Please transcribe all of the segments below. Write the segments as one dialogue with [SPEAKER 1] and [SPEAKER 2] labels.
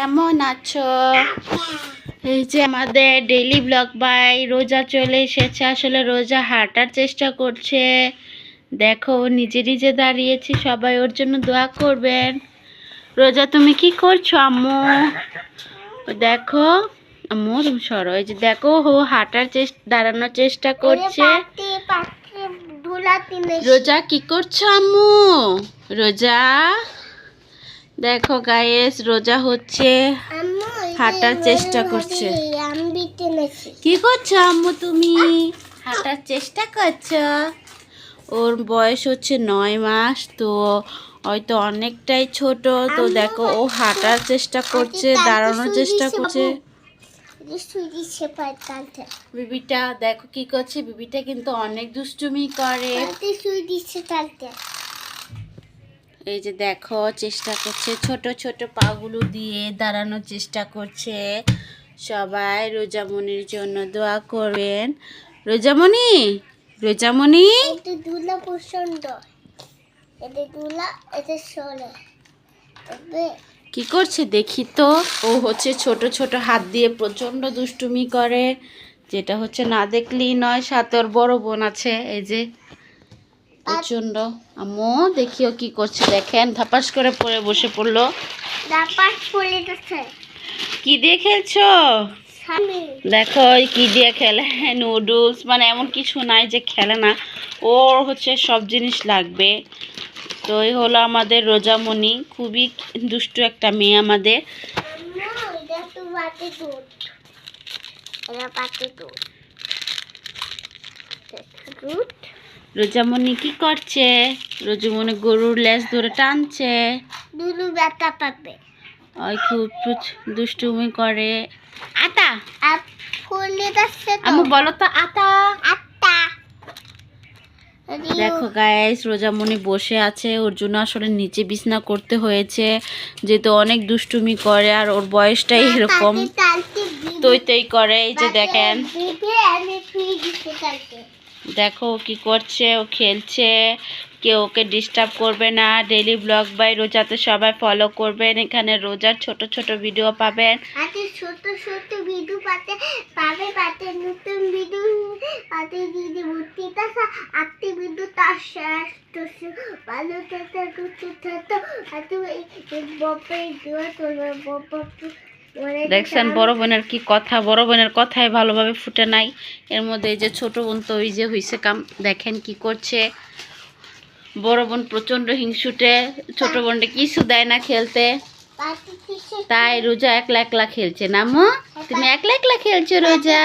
[SPEAKER 1] কেমন আছো? এই যে আমাদের ডেইলি ব্লগ বাই রোজা চলে এসেছে। আসলে রোজা হাঁটার চেষ্টা করছে। দেখো নিজে নিজে দাঁড়িয়েছি, সবাই ওর জন্য দোয়া করবেন। রোজা তুমি কি করছো আম্মু? দেখো আম্মু তুমি সরো। এই যে দেখো ও হাঁটার দাঁড়ানোর চেষ্টা করছে। রোজা কি করছো আম্মু? রোজা দেখো গাইস, রোজা হচ্ছে হাঁটার চেষ্টা করছে। কি করছো আম্মু তুমি? হাঁটার চেষ্টা করছো? ওর বয়স হচ্ছে 9 মাস, তো হয়তো অনেকটাই ছোট। তো দেখো ও হাঁটার চেষ্টা করছে, দাঁড়ানোর চেষ্টা করছে। বিবিটা দেখো কি করছে। বিবিটা কিন্তু অনেক দুষ্টুমি করে। এই যে দেখো চেষ্টা করছে, ছোট ছোট পাগুলো দিয়ে দাঁড়ানোর চেষ্টা করছে। সবাই রোজামণির জন্য দোয়া করবেন। রোজামণি, রোজামণি কি করছে দেখি তো। ও হচ্ছে ছোট ছোট হাত দিয়ে প্রচন্ড দুষ্টুমি করে, যেটা হচ্ছে না দেখলেই নয়। সাথে ওর বড় বোন আছে, এই যে প্রচন্ড। আম্মু দেখিও কি করছে, দেখেন ধাপাস করে পড়ে বসে পড়লো। কি দিয়ে খেলছো? দেখো কি দিয়ে খেলে, নুডলস, মানে এমন কিছু নাই যে খেলে না, ওর হচ্ছে সব জিনিস লাগবে। তো এই হলো আমাদের রোজামণি, খুবই দুষ্টু একটা মেয়ে আমাদের। রোজামণি কি করছে? রোজামণি গরুর লেজ ধরে টানছে। ওই খুব দুষ্টুমি করে। আতা আমি বলো তো, আতা। দেখো গাইস, রোজামণি বসে আছে। ওর জন্য আসলে নিচে বিছনা করতে হয়েছে, যেহেতু অনেক দুষ্টুমি করে আর ওর বয়সটাই এরকম, তৈ তৈ করে। এই যে দেখেন, দেখো কি করছে, ও খেলছে। কেউ ওকে ডিস্টার্ব করবে না। ডেইলি ব্লগ বাই রোজাতে সবাই ফলো করবেন। এখানে রোজার ছোট ছোট ভিডিও পাবেন। ছোট ছোট ভিডিও পাতে নতুন ভিডিও পাতে দিদি ভর্তিটা আত্মি ভিডিও তার শেষ তো ভালো থাকে দেখছেন বড় বোনের কি কথা, বড় বোনের কথাই ভালোভাবে ফুটে নাই। এর মধ্যে এই যে ছোট বোন তো ওই যে হইছে কাম, দেখেন কি করছে। বড় বোন প্রচন্ড হিংসুটে, ছোট বোনটা কিছু দেয় না খেলতে, তাই রোজা একলা একলা খেলছে। না মো, তুমি একলা একলা খেলছো রোজা?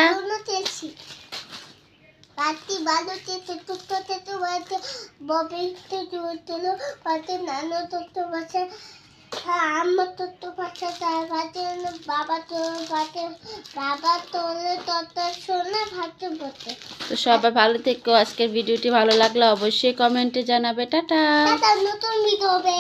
[SPEAKER 1] তো সবাই ভালো থেকো। আজকের ভিডিওটি ভালো লাগলে অবশ্যই কমেন্টে জানাবে। টাটা। নতুন ভিডিও হবে।